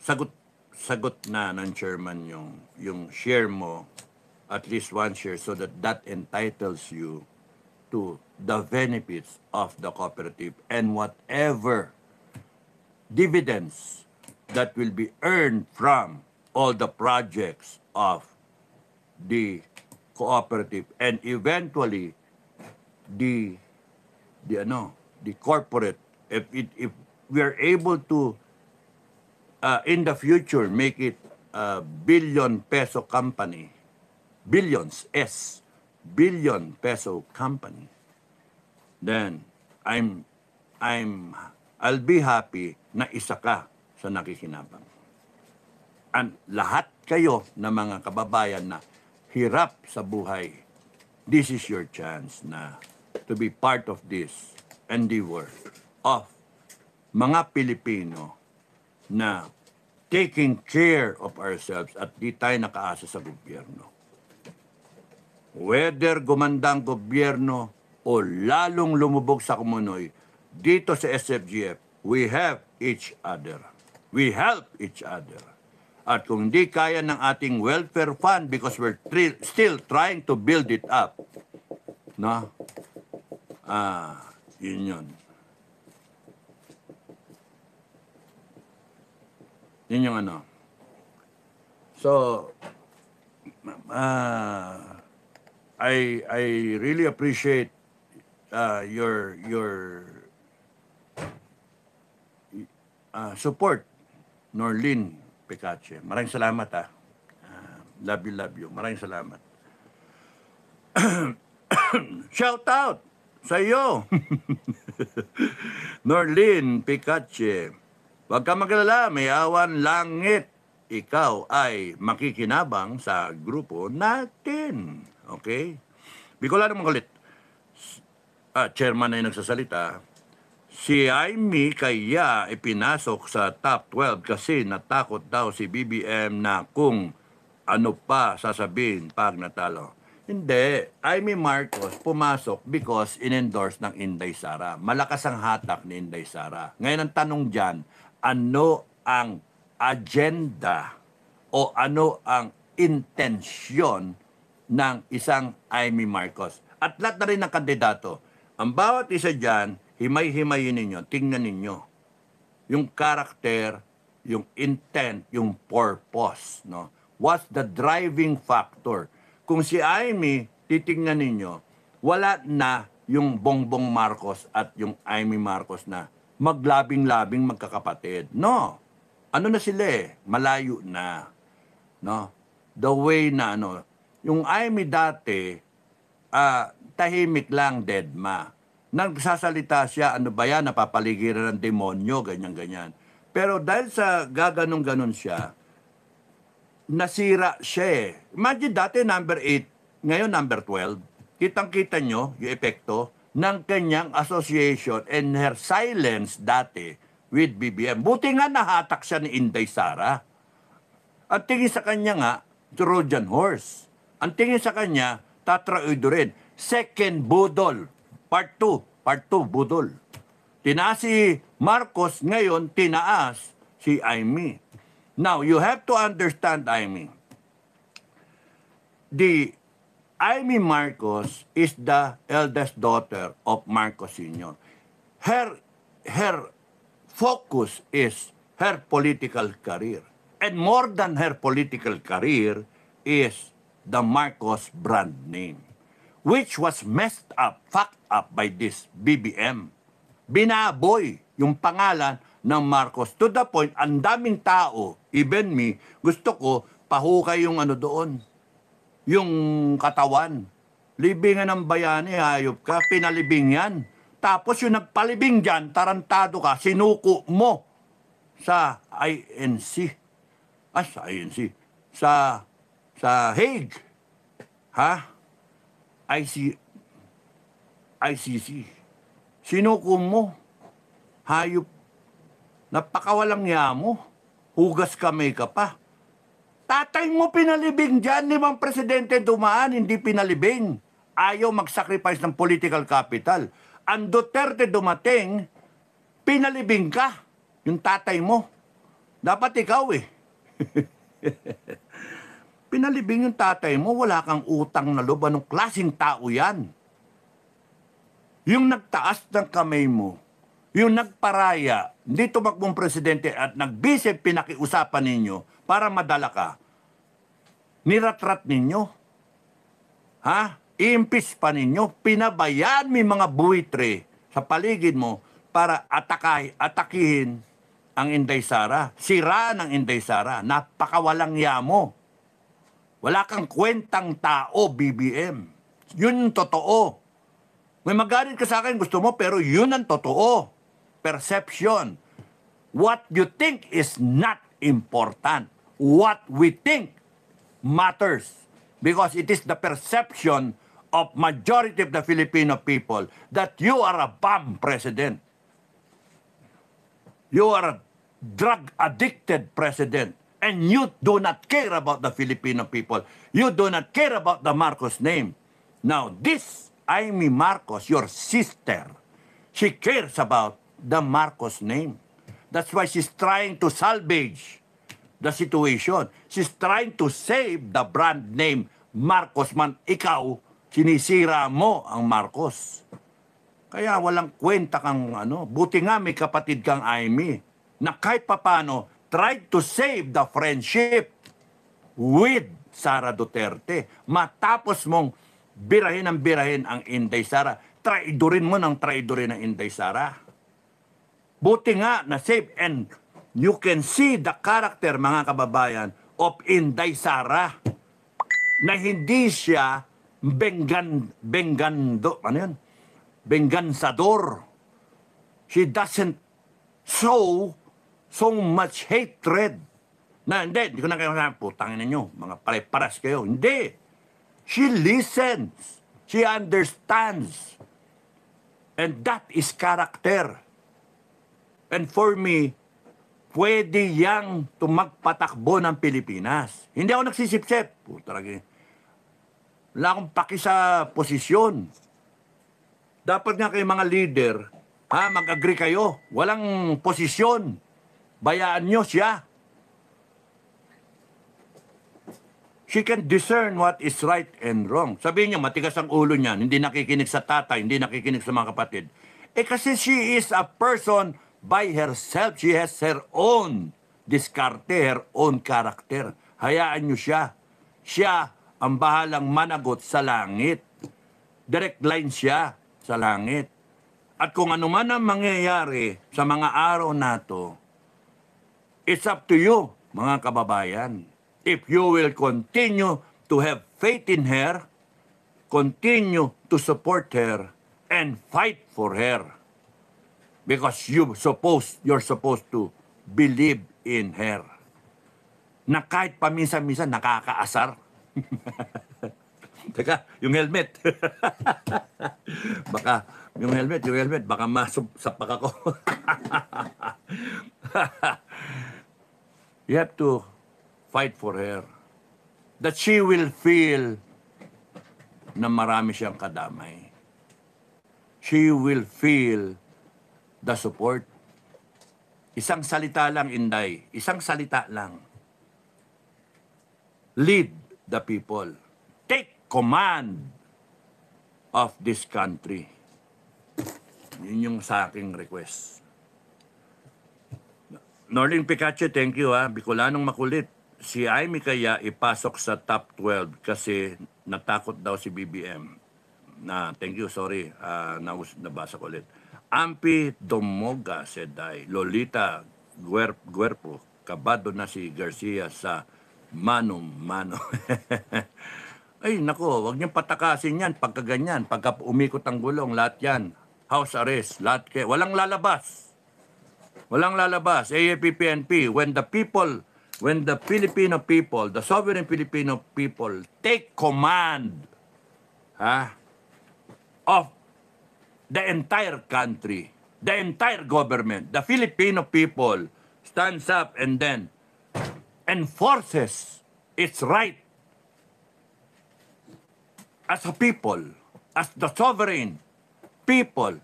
sagot na ng chairman yung share mo, at least one share, so that entitles you to the benefits of the cooperative and whatever dividends that will be earned from all the projects of the cooperative and eventually the corporate, if we are able to in the future make it a billion peso company, billion peso company, then I'll be happy na isa ka sa nakikinabang. And lahat kayo na mga kababayan na hirap sa buhay, this is your chance na to be part of this endeavor of mga Pilipino na taking care of ourselves at di tayo nakaasa sa gobyerno. Whether gumanda ang gobyerno o lalong lumubog sa kumunoy, dito sa SFGF, we have each other. We help each other. At kung di kaya ng ating welfare fund because we're still trying to build it up, no? Yun. Yun yung ano. So, I really appreciate your support, Norlene Picache. Maraming salamat love you. Maraming salamat. Shout out sa iyo. Norlene Picache. Huwag ka magalala, may awan langit. Ikaw ay makikinabang sa grupo natin. Okay? Bikola naman kulit. Chairman ay nagsasalita. Si Aimee kaya ipinasok sa top 12 kasi natakot daw si BBM na kung ano pa sasabihin pag natalo. Hindi. Aimee Marcos pumasok because in-endorse ng Inday Sara. Malakas ang hatak ni Inday Sara. Ngayon ang tanong dyan, ano ang agenda o ano ang intensyon ng isang Aimee Marcos? At lahat na rin ng kandidato. Ang bawat isa dyan, himay-himayin ninyo, tingnan ninyo. Yung karakter, yung intent, yung purpose. No? What's the driving factor? Kung si Aimee, titingnan ninyo, wala na yung Bongbong Marcos at yung Aimee Marcos na maglabing-labing magkakapatid. No. Ano na sila malayo na. No? The way na yung Aimee dati, tahimik lang, deadma. Nagsasalita siya, ano ba yan, napapaligiran ng demonyo, ganyan-ganyan. Pero dahil sa gaganong-ganon siya, nasira siya Imagine dati number 8, ngayon number 12. Kitang-kita nyo yung epekto ng kanyang association and her silence dati with BBM. Buti nga nahatak siya ni Inday Sara. Ang tingin sa kanya nga, Trojan horse. Ang tingin sa kanya, tatraudo rin. Second budol. Part 2, budol. Tinaas si Marcos, ngayon tinaas si Aimee. Now, you have to understand, Aimee. The Aimee Marcos is the eldest daughter of Marcos Sr. Her focus is her political career. And more than her political career is the Marcos brand name, which was messed up, fucked up by this BBM. Binaboy yung pangalan ng Marcos to the point, ang daming tao, even me, gusto ko pahukay yung doon, yung katawan. Libingan ng bayani, hayop ka, pinalibing yan. Tapos yung nagpalibing dyan, tarantado ka, sinuko mo sa INC. Sa INC. Sa Hague. ICC. Sinuko mo. Hayop. Napakawalang niya mo. Hugas kamay ka pa. Tatay mo pinalibing dyan, 5 presidente dumaan, hindi pinalibing. Ayaw mag-sacrifice ng political capital. Ang Duterte dumating, pinalibing ka, yung tatay mo. Dapat ikaw eh. Pinalibing yung tatay mo, wala kang utang na loob. Anong klaseng tao yan? Yung nagtaas ng kamay mo, yung nagparaya, hindi tumakbong presidente at nagbise pinakiusapan ninyo para madala ka, niratrat ninyo. Ha? Iimpis pa ninyo, pinabayaan may mga buwitre sa paligid mo para atakihin ang Inday Sara. Siraan ang Inday Sara. Napakawalang yamo. Wala kang kwentang tao, BBM. Yun yung totoo. May magalit ka sa akin, gusto mo, pero yun ang totoo. Perception. What you think is not important. What we think matters. Because it is the perception of majority of the Filipino people that you are a bomb president. You are a drug-addicted president. And you do not care about the Filipino people. You do not care about the Marcos name. Now, this Amy Marcos, your sister, she cares about the Marcos name. That's why she's trying to salvage the situation. She's trying to save the brand name Marcos man. Ikaw, sinisira mo ang Marcos. Kaya walang kwenta kang ano. Buti nga may kapatid kang Amy na kahit papano tried to save the friendship with Sara Duterte. Matapos mong birahin ang Inday Sara, traidorin mo ng traidorin ang Inday Sara. Buti nga na save, and you can see the character, mga kababayan, of Inday Sara, na hindi siya bengansador. She doesn't show so much hatred. Na hindi ko na kayo sabi, putangin ninyo, mga pare-paras kayo. Hindi. She listens. She understands. And that is character. And for me, pwede yang tumagpatakbo ng Pilipinas. Hindi ako nagsisip-sip. Talaga. Wala akong paki sa posisyon. Dapat nga kayo mga leader, mag-agree kayo. Walang posisyon. Bayaan nyo siya. She can discern what is right and wrong. Sabihin niya, matigas ang ulo niyan, hindi nakikinig sa tatay, hindi nakikinig sa mga kapatid. Kasi she is a person by herself. She has her own diskarte, her own character. Hayaan niyo siya. Siya ang bahalang managot sa langit. Direct line siya sa langit. At kung ano man ang mangyayari sa mga araw na to, it's up to you, mga kababayan. If you will continue to have faith in her, continue to support her, and fight for her. Because you're supposed to believe in her. Na kahit paminsan-minsan nakakaasar. Teka, yung helmet. yung helmet, baka masapak ako. You have to fight for her. That she will feel na marami siyang kadamay. She will feel the support. Isang salita lang, Inday. Isang salita lang. Lead the people. Take command of this country. Yun yung sa aking request. Norling Picache, thank you ha. Bicolanong makulit. Si Amy kaya ipasok sa top 12 kasi natakot daw si BBM. Thank you, sorry. Nabasa ko ulit. Ampi Domoga said I. Lolita Guerpo, kabado na si Garcia sa manong-mano. Ay, nako, wag niyong patakasin yan pagka ganyan. Pagka umikot ang gulong, lahat yan. House arrest, lahat kayo. Walang lalabas. Walang lalabas. AAPPNP, when the Filipino people, the sovereign Filipino people, take command of the entire country, the entire government, the Filipino people stands up and then enforces its right as a people, as the sovereign people,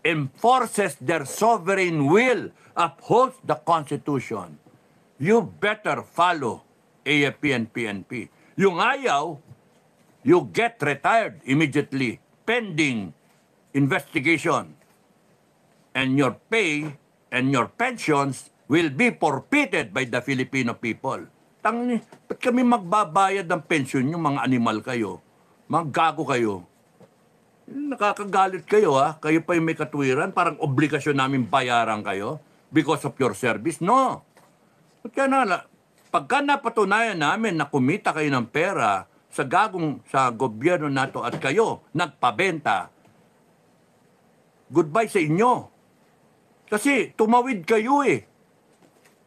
enforces their sovereign will, upholds the Constitution. you better follow AFP and PNP. Yung ayaw, you get retired immediately pending investigation. And your pay and your pensions will be forfeited by the Filipino people. Tangni, ba't kami magbabayad ng pensyon yung mga animal kayo? Mga gago kayo. Nakakagalit kayo ha. Kayo pa yung may katwiran. Parang obligasyon namin bayaran kayo because of your service. No. Pagka napatunayan namin na kumita kayo ng pera sa gobyerno nato at kayo nagpabenta, goodbye sa inyo. Kasi tumawid kayo eh.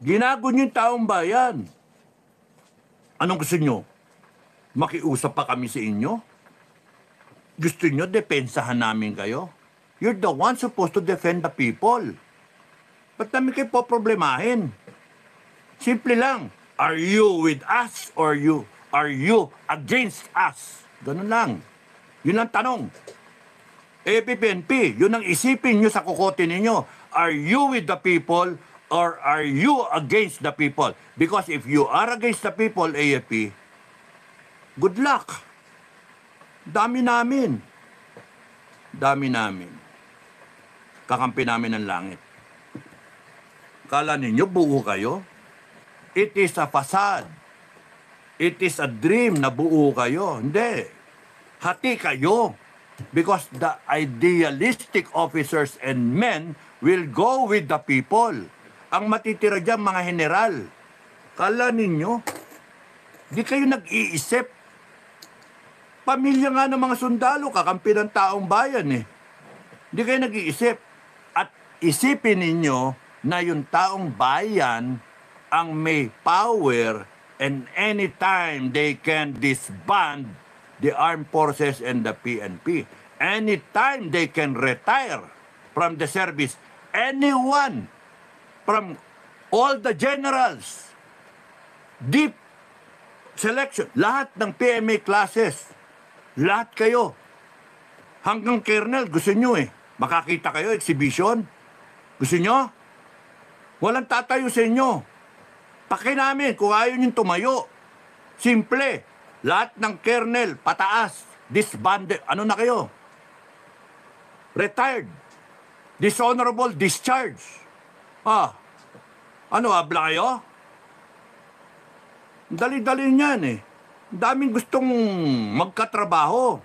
Ginago niyo yung taong bayan. Anong gusto nyo? Makiusap pa kami sa inyo? Gusto nyo depensahan namin kayo? You're the one supposed to defend the people. Ba't namin kayo poproblemahin? Simple lang. Are you with us or are you against us? Ganun lang. Yun ang tanong. AFP-PNP, yun ang isipin nyo sa kukote ninyo. Are you with the people or are you against the people? Because if you are against the people, AFP, good luck. Dami namin. Dami namin. Kakampi namin ng langit. Kala ninyo, buo kayo? It is a facade. It is a dream na buo kayo. Hindi. Hati kayo. Because the idealistic officers and men will go with the people. Ang matitira dyan, mga general. Kala ninyo, di kayo nag-iisip. Pamilya nga ng mga sundalo, kakampi ng taong bayan eh. Di kayo nag-iisip. At isipin ninyo na yung taong bayan ang may power and anytime they can disband the armed forces and the PNP. Anytime they can retire from the service, anyone from all the generals, deep selection, lahat ng PMA classes, lahat kayo, hanggang colonel, gusto nyo eh, makakita kayo, exhibition, gusto nyo? Walang tatayo sa inyo. Paki namin kung ayaw nyo tumayo. Simple. Lahat ng kernel, pataas, disbanded, ano na kayo? Retired. Dishonorable discharge. Ano, abla kayo? Dali-dali niyan eh. Daming gustong magkatrabaho.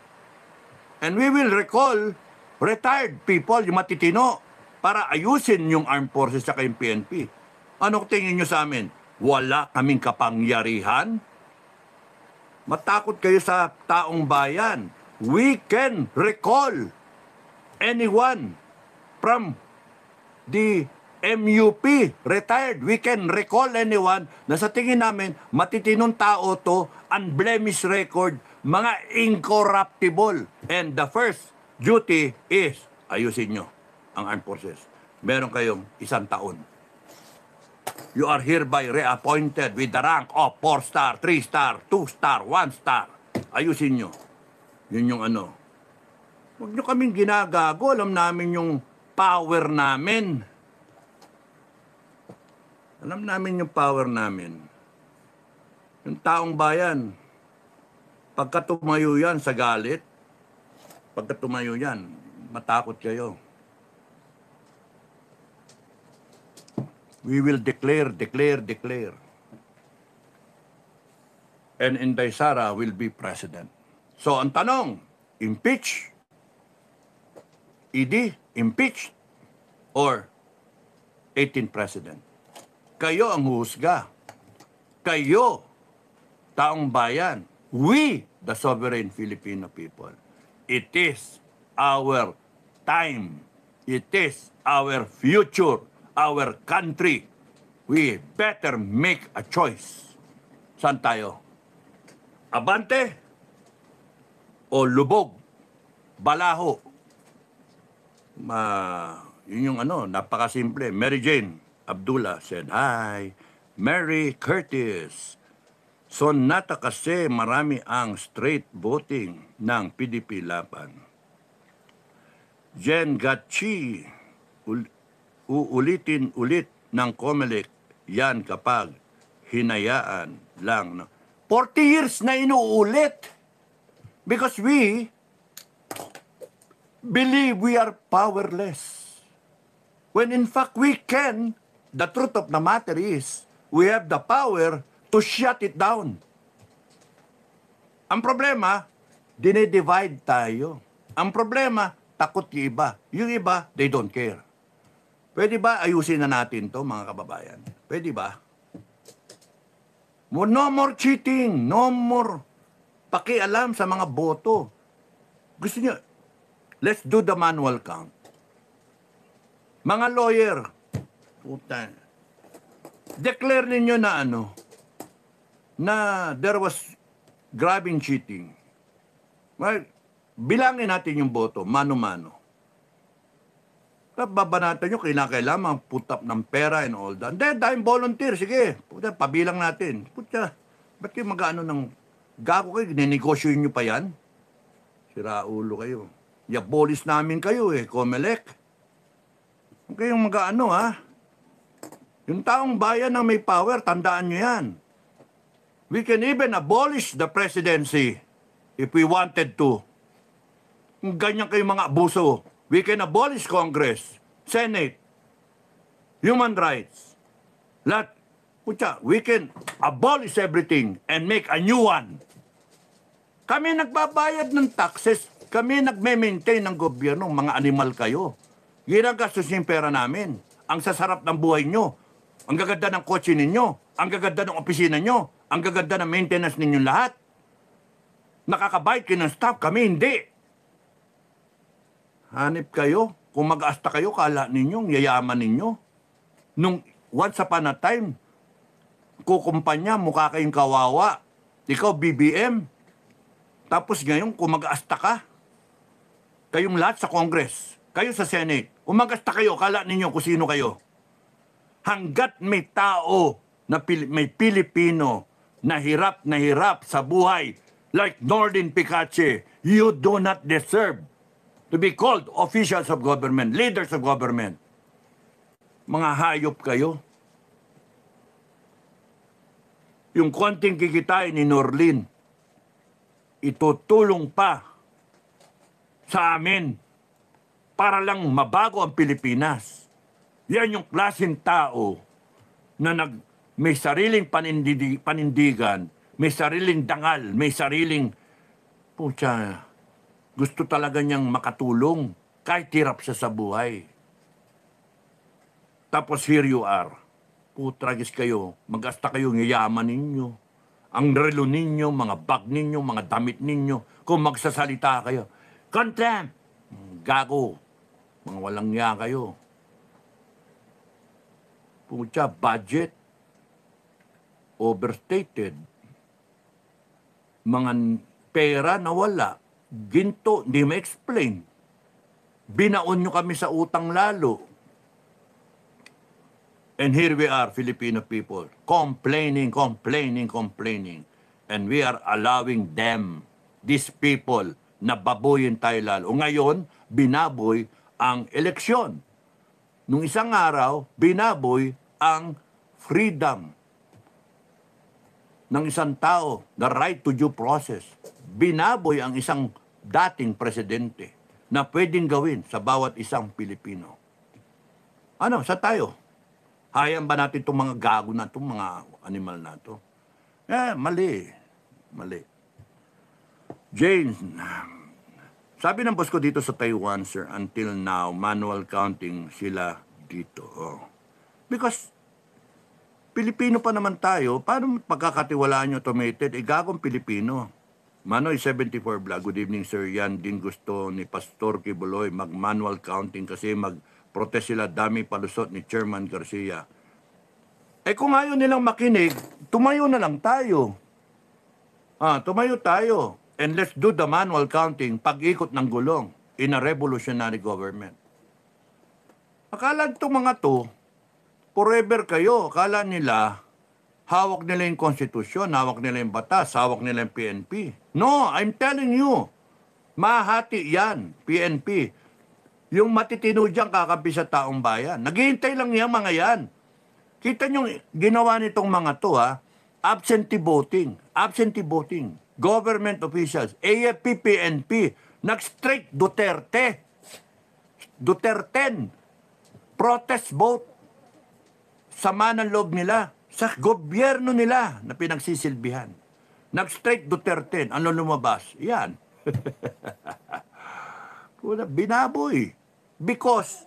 And we will recall retired people, yung matitino, para ayusin yung armed forces sa yung PNP. Ano tingin nyo sa amin? Wala kaming kapangyarihan? Matakot kayo sa taong bayan. We can recall anyone from the MUP, retired. We can recall anyone na sa tingin namin, matitinong tao to, unblemished record, mga incorruptible. And the first duty is, ayusin nyo ang armed forces. Meron kayong 1 taon. You are hereby reappointed with the rank of 4-star, 3-star, 2-star, 1-star. Ayusin nyo. Yun yung ano. Huwag nyo kaming ginagago. Alam namin yung power namin. Alam namin yung power namin. Yung taong bayan, pagka tumayo yan sa galit, pagka tumayo yan, matakot kayo. We will declare. And Inday Sara will be president. So, ang tanong, impeach? ED, impeached? Or 18th president? Kayo ang huhusga. Kayo, taong bayan. We, the sovereign Filipino people. It is our time. It is our future. Our country. We better make a choice. Saan tayo? Abante o lubog? Balaho? Yun yung ano, napakasimple. Mary Jane Abdullah said, "Hi, Mary Curtis. Sonata kasi marami ang straight voting ng PDP laban." Jen Gatchi, uulitin ulit ng COMELEC yan kapag hinayaan lang. 40 years na inuulit. Because we believe we are powerless. When in fact we can, the truth of the matter is, we have the power to shut it down. Ang problema, dinidivide tayo. Ang problema, takot yung iba. Yung iba, they don't care. Pwede ba ayusin na natin to, mga kababayan? Pwede ba? No more cheating, no more pakialam sa mga boto. Gusto niyo, let's do the manual count. Mga lawyer, puta, declare ninyo na na there was grabbing cheating. Well, bilangin natin yung boto, mano-mano. Babanatan nyo, kailangan put up ng pera and all that. Hindi, dahil volunteer, sige, puta, pabilang natin. Puta, ba't kayo mag-ano ng gago kayo, ninegosyoin nyo pa yan? Sira ulo kayo. Yabolis namin kayo Comelec. Huwag kayong mag-ano Yung taong bayan na may power, tandaan nyo yan. We can even abolish the presidency if we wanted to. Kung ganyan kayong mga abuso, we can abolish Congress, Senate, human righs. Lahat. Pucha, we can abolish everything and make a new one. Kami nagbabayad ng taxes, kami nagme-maintain ng gobyerno, mga animal kayo. Ginagastos yung pera namin. Ang sasarap ng buhay nyo. Ang gaganda ng kotse ninyo. Ang gaganda ng opisina nyo. Ang gaganda ng maintenance ninyo lahat. Nakakabayad kayo ng staff, kami hindi. Hanip kayo. Kung mag-asta kayo, kala ninyo, yayaman ninyo. Nung once upon a time, kukumpanya, mukha kayong kawawa. Ikaw, BBM. Tapos ngayon, kung mag-asta ka, kayong lahat sa Congress, kayo sa Senate, kung mag-asta kayo, kala ninyo kung sino kayo. Hanggat may tao, may Pilipino na hirap sa buhay, like Nordin Picache, you do not deserve to be called officials of government, leaders of government. Mga hayop kayo. Yung konting kikitain ni Norlin, itutulong pa sa amin para lang mabago ang Pilipinas. Yan yung klaseng tao na may sariling panindigan, may sariling dangal, may sariling, pucha, gusto talaga niyang makatulong kahit hirap siya sa buhay. Tapos here you are. Putragis kayo, mag-asta kayo ng yaman ninyo. Ang relo ninyo, mga bag ninyo, mga damit ninyo. Kung magsasalita kayo, contempt, gago, mga walang niya kayo. Pucha, budget, overstated, mga pera na wala, ginto, hindi ma-explain. Binaon nyo kami sa utang lalo. And here we are, Filipino people, complaining. And we are allowing them, these people, na baboyin tayo lalo. Ngayon, binaboy ang eleksyon. Nung isang araw, binaboy ang freedom ng isang tao, the right to due process. Binaboy ang isang dating presidente na pwedeng gawin sa bawat isang Pilipino. Ano, sa tayo? Hayaan ba natin itong mga gago na itong mga animal na ito? Mali. James, sabi ng boss ko dito sa Taiwan, sir, until now, manual counting sila dito. Because, Pilipino pa naman tayo, paano pagkakatiwalaan nyo automated? Gagong Pilipino. Manoy 74 Vlog, good evening, sir. Yan din gusto ni Pastor Kibuloy mag-manual counting kasi protest sila, dami palusot ni Chairman Garcia. Kung ayaw nilang makinig, tumayo na lang tayo. Tumayo tayo. And let's do the manual counting pag-ikot ng gulong in a revolutionary government. Akala itong mga to, forever kayo. Akala nila, hawak nila yung konstitusyon, hawak nila yung batas, hawak nila yung PNP. No, I'm telling you, mahati yan, PNP. Yung matitino dyan kakampi sa taong bayan. Naghihintay lang yan mga yan. Kita nyo, ginawa nitong mga to, ha? Absentee voting. Absentee voting. Government officials, AFP, PNP, nag-strike Duterte. Duterten. Protest vote. Sama ng loob nila. Sa gobyerno nila na pinagsisilbihan. Nag-strike Duterte. Ano lumabas? Yan. Binaboy. Because,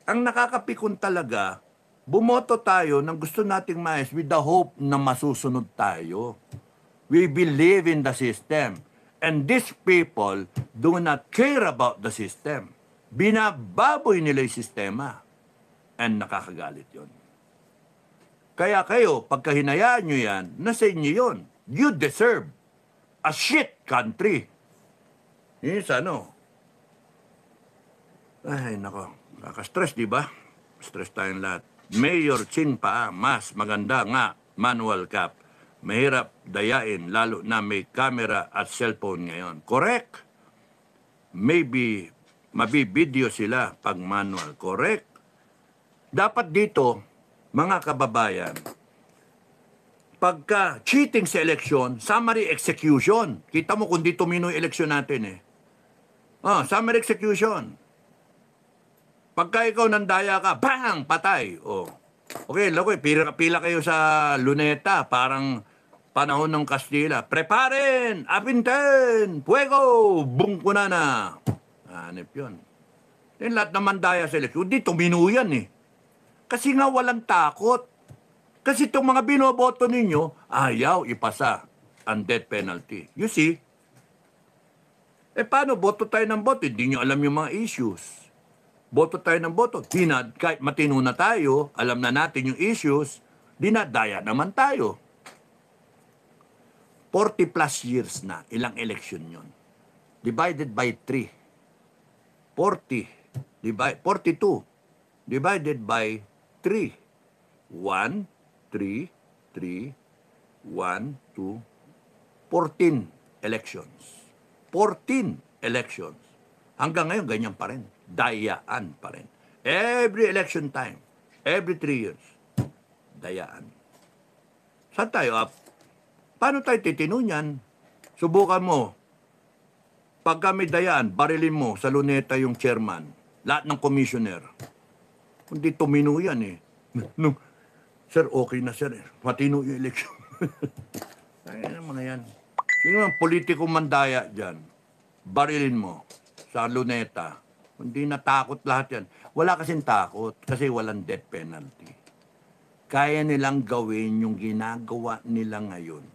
ang nakakapikon talaga, bumoto tayo ng gusto nating maayos with the hope na masusunod tayo. We believe in the system. And these people do not care about the system. Binababoy nila yung sistema. And nakakagalit yon. Kaya kayo, pagka hinayaan nyo yan, nasa inyo yun. You deserve a shit country. Yun sa ano. Ay, nako. Kaka-stress, di ba? Stress tayong lahat. Mayor Ching pa, mas maganda nga, manual cap. Mahirap dayain, lalo na may camera at cellphone ngayon. Correct. Maybe, mabibideo sila pag manual. Correct. Dapat dito, mga kababayan, pagka cheating sa eleksyon, summary execution. Kita mo kung di tumino yung eleksyon natin eh. Summary execution. Pagka ikaw nandaya ka, bang! Patay. Okay, loko, pila kayo sa luneta, parang panahon ng Kastila. Preparen! Apinten! Fuego! Bungkunana! Hanip yun. Then lahat naman daya sa eleksyon, di tumino yan eh. Kasi nga walang takot. Kasi itong mga binoboto ninyo, ayaw ipasa ang death penalty. You see? Paano? Boto tayo ng boto. Hindi nyo alam yung mga issues. Boto tayo ng boto. Kahit matino na tayo, alam na natin yung issues, dinadaya naman tayo. 40 plus years na, ilang election yon. Divided by 3. 42. Divided by 3. 1, 3, 3, 1, 2, 14 elections. 14 elections. Hanggang ngayon, ganyan pa rin. Dayaan pa rin. Every election time, every 3 years, dayaan. Saan tayo up? Paano tayo titino niyan? Subukan mo. Pag may dayaan, barilin mo sa luneta yung chairman, lahat ng commissioner. Hindi tumino yan eh. No, sir, okay na sir. Matino yung election. Ay, mga yan. Sino ang politiko mandaya dyan? Barilin mo sa luneta. Hindi natakot lahat yan. Wala kasing takot kasi walang death penalty. Kaya nilang gawin yung ginagawa nila ngayon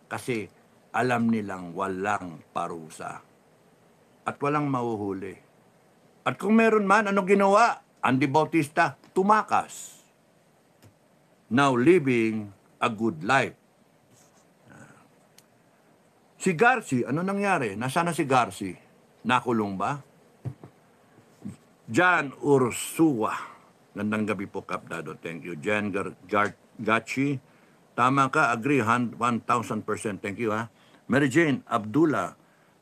kasi alam nilang walang parusa at walang mahuhuli. At kung meron man, ano ginawa? Andy Bautista, tumakas. Now living a good life. Si Garci, ano nangyari? Nasaan na si Garci? Nakulong ba? Jan Ursua. Gandang gabi po, Kapdado. Thank you. Jan Gachi. Tama ka, agree, 1,000%. Thank you, ha. Mary Jane Abdullah.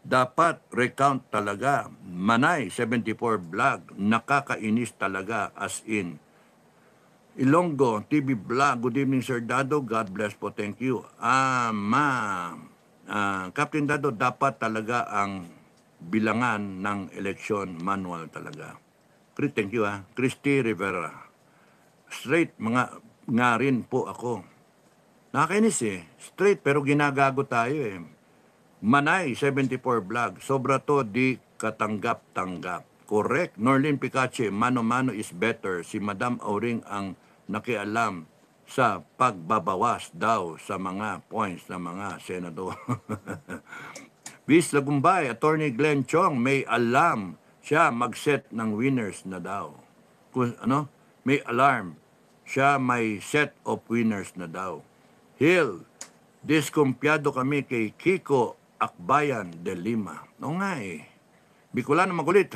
Dapat recount talaga. Manay, 74 vlog. Nakakainis talaga, as in. Ilonggo, TV vlog. Good evening, Sir Dado. God bless po. Thank you. Captain Dado, dapat talaga ang bilangan ng eleksyon manual talaga. Thank you, ha. Christy Rivera. Straight, nga rin po ako. Nakakainis eh. Straight, pero ginagago tayo eh. Manay, 74 vlog. Sobra to, di katanggap-tanggap. Correct. Norlin Picache, mano-mano is better. Si Madam Auring ang nakialam sa pagbabawas daw sa mga points ng mga senador. Viz Lagumbay, Attorney Glenn Chong, may alam siya mag-set ng winners na daw. May alarm. Siya may set of winners na daw. Hill, diskumpyado kami kay Kiko Akbayan de Lima. O nga eh. Bicolano magulit.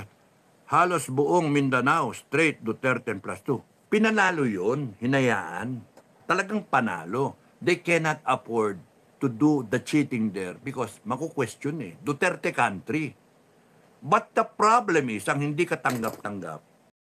Halos buong Mindanao, straight Duterte plus 2. Pinanalo yun, hinayaan. Talagang panalo. They cannot afford to do the cheating there because maku-question eh. Duterte country. But the problem is, ang hindi katanggap-tanggap,